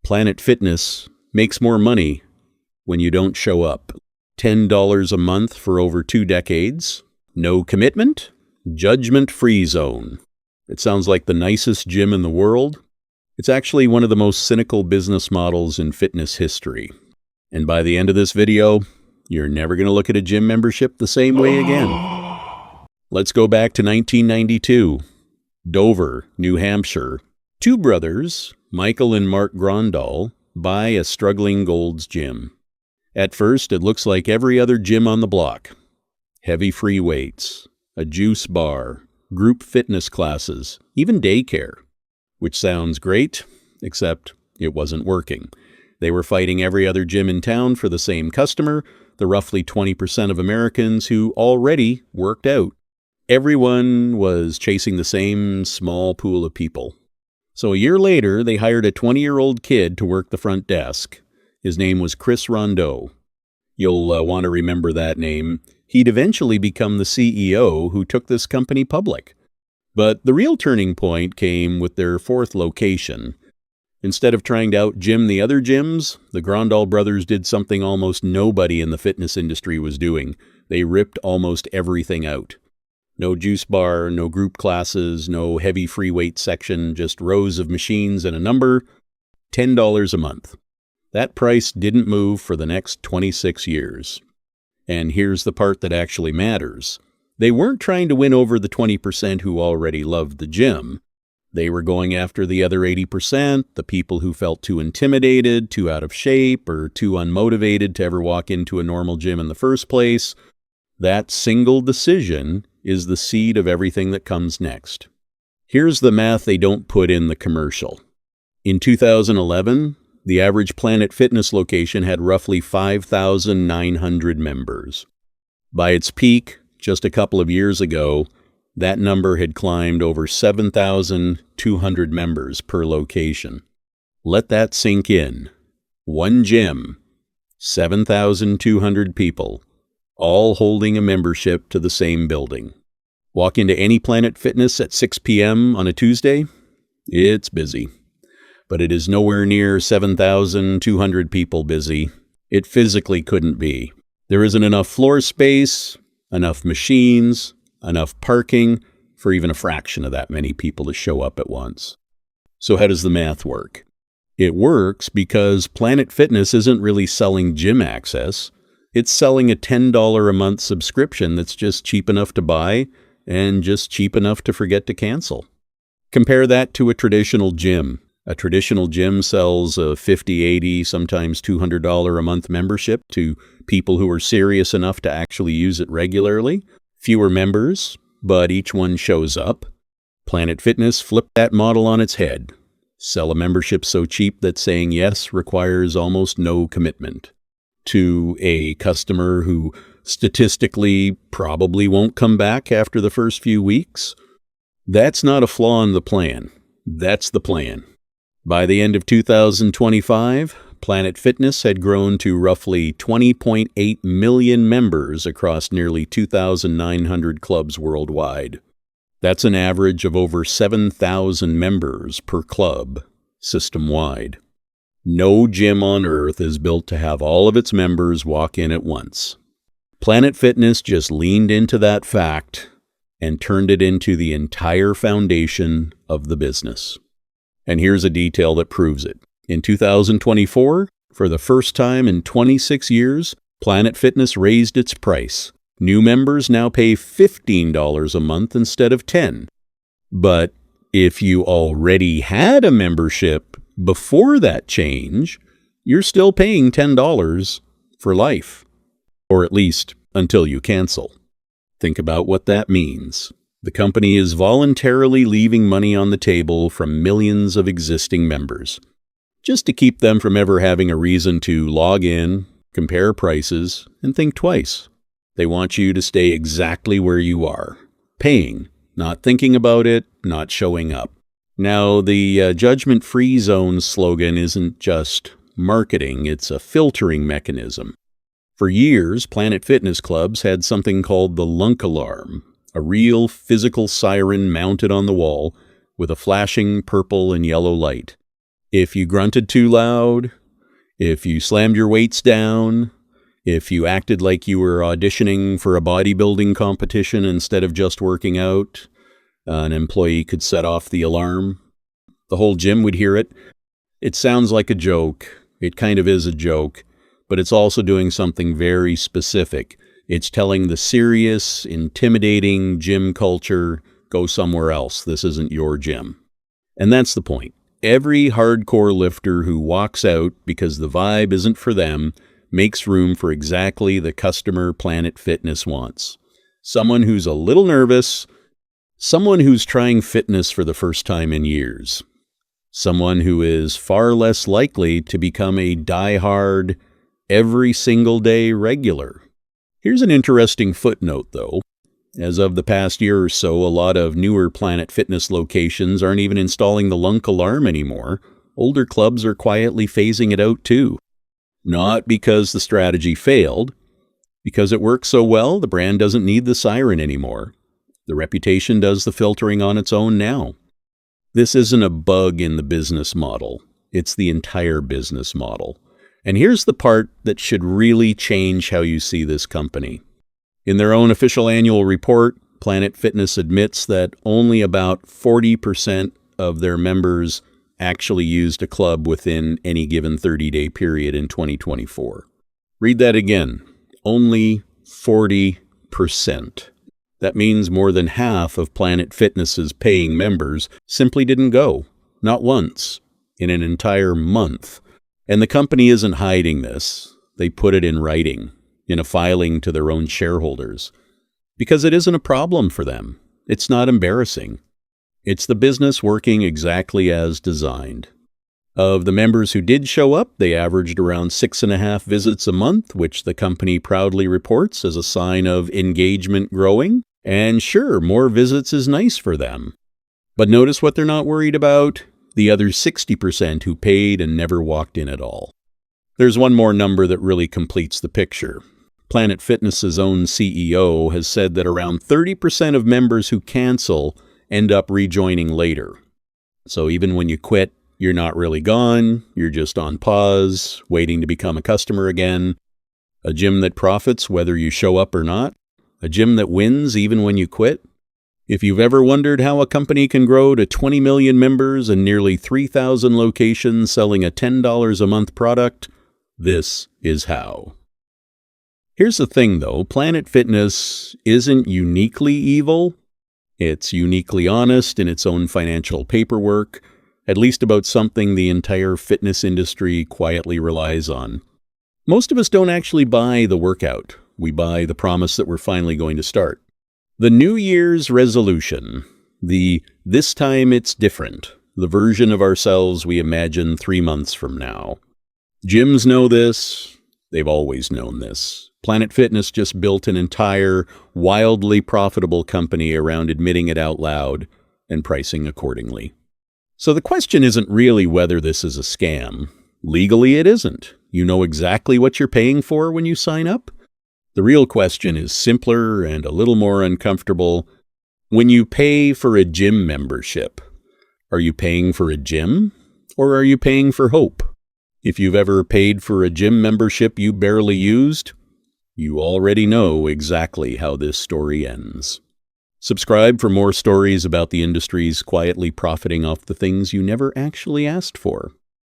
Planet Fitness makes more money when you don't show up. $10 a month for over 2 decades. No commitment. Judgment-free zone. It sounds like the nicest gym in the world. It's actually one of the most cynical business models in fitness history. And by the end of this video, you're never going to look at a gym membership the same way again. Let's go back to 1992. Dover, New Hampshire. 2 brothers, Michael and Mark Grondal, buy a struggling Gold's Gym. At first, it looks like every other gym on the block. Heavy free weights, a juice bar, group fitness classes, even daycare. Which sounds great, except it wasn't working. They were fighting every other gym in town for the same customer, the roughly 20% of Americans who already worked out. Everyone was chasing the same small pool of people. So a year later, they hired a 20-year-old kid to work the front desk. His name was Chris Rondeau. You'll want to remember that name. He'd eventually become the CEO who took this company public. But the real turning point came with their 4th location. Instead of trying to out-gym the other gyms, the Grondal brothers did something almost nobody in the fitness industry was doing. They ripped almost everything out. No juice bar, no group classes, no heavy free weight section, just rows of machines and a number. $10 a month. That price didn't move for the next 26 years. And here's the part that actually matters. They weren't trying to win over the 20% who already loved the gym. They were going after the other 80%, the people who felt too intimidated, too out of shape, or too unmotivated to ever walk into a normal gym in the first place. That single decision is the seed of everything that comes next. Here's the math they don't put in the commercial. In 2011, the average Planet Fitness location had roughly 5,900 members. By its peak, just a couple of years ago, that number had climbed over 7,200 members per location. Let that sink in. One gym, 7,200 people, all holding a membership to the same building. Walk into any Planet Fitness at 6 p.m. on a Tuesday, it's busy. But it is nowhere near 7,200 people busy. It physically couldn't be. There isn't enough floor space, enough machines, enough parking for even a fraction of that many people to show up at once. So how does the math work? It works because Planet Fitness isn't really selling gym access. It's selling a $10 a month subscription that's just cheap enough to buy and just cheap enough to forget to cancel. Compare that to a traditional gym. A traditional gym sells a $50, $80, sometimes $200 a month membership to people who are serious enough to actually use it regularly. Fewer members, but each one shows up. Planet Fitness flipped that model on its head. Sell a membership so cheap that saying yes requires almost no commitment. To a customer who statistically probably won't come back after the first few weeks. That's not a flaw in the plan. That's the plan. By the end of 2025, Planet Fitness had grown to roughly 20.8 million members across nearly 2,900 clubs worldwide. That's an average of over 7,000 members per club, system-wide. No gym on earth is built to have all of its members walk in at once. Planet Fitness just leaned into that fact and turned it into the entire foundation of the business. And here's a detail that proves it. In 2024, for the first time in 26 years, Planet Fitness raised its price. New members now pay $15 a month instead of $10. But if you already had a membership before that change, you're still paying $10 for life. Or at least until you cancel. Think about what that means. The company is voluntarily leaving money on the table from millions of existing members, just to keep them from ever having a reason to log in, compare prices, and think twice. They want you to stay exactly where you are, paying, not thinking about it, not showing up. Now, the judgment-free zone slogan isn't just marketing, it's a filtering mechanism. For years, Planet Fitness clubs had something called the Lunk Alarm, a real physical siren mounted on the wall with a flashing purple and yellow light. If you grunted too loud, if you slammed your weights down, if you acted like you were auditioning for a bodybuilding competition instead of just working out, an employee could set off the alarm. The whole gym would hear it. It sounds like a joke. It kind of is a joke, but it's also doing something very specific. It's telling the serious, intimidating gym culture, go somewhere else. This isn't your gym. And that's the point. Every hardcore lifter who walks out because the vibe isn't for them makes room for exactly the customer Planet Fitness wants. Someone who's a little nervous, someone who's trying fitness for the first time in years, someone who is far less likely to become a die-hard, every single day regular. Here's an interesting footnote, though. As of the past year or so, a lot of newer Planet Fitness locations aren't even installing the Lunk alarm anymore. Older clubs are quietly phasing it out too. Not because the strategy failed. Because it works so well, the brand doesn't need the siren anymore. The reputation does the filtering on its own now. This isn't a bug in the business model. It's the entire business model. And here's the part that should really change how you see this company. In their own official annual report, Planet Fitness admits that only about 40% of their members actually used a club within any given 30-day period in 2024. Read that again. Only 40%. That means more than half of Planet Fitness's paying members simply didn't go, not once, in an entire month. And the company isn't hiding this. They put it in writing, in a filing to their own shareholders. Because it isn't a problem for them. It's not embarrassing. It's the business working exactly as designed. Of the members who did show up, they averaged around 6.5 visits a month, which the company proudly reports as a sign of engagement growing. And sure, more visits is nice for them. But notice what they're not worried about? The other 60% who paid and never walked in at all. There's one more number that really completes the picture. Planet Fitness's own CEO has said that around 30% of members who cancel end up rejoining later. So even when you quit, you're not really gone, you're just on pause, waiting to become a customer again. A gym that profits whether you show up or not. A gym that wins even when you quit. If you've ever wondered how a company can grow to 20 million members and nearly 3,000 locations selling a $10 a month product, this is how. Here's the thing though, Planet Fitness isn't uniquely evil. It's uniquely honest in its own financial paperwork, at least about something the entire fitness industry quietly relies on. Most of us don't actually buy the workout. We buy the promise that we're finally going to start. The New Year's resolution, the "this time it's different," the version of ourselves we imagine 3 months from now. Gyms know this. They've always known this. Planet Fitness just built an entire, wildly profitable company around admitting it out loud and pricing accordingly. So the question isn't really whether this is a scam. Legally, it isn't. You know exactly what you're paying for when you sign up. The real question is simpler and a little more uncomfortable. When you pay for a gym membership, are you paying for a gym or are you paying for hope? If you've ever paid for a gym membership you barely used, you already know exactly how this story ends. Subscribe for more stories about the industries quietly profiting off the things you never actually asked for.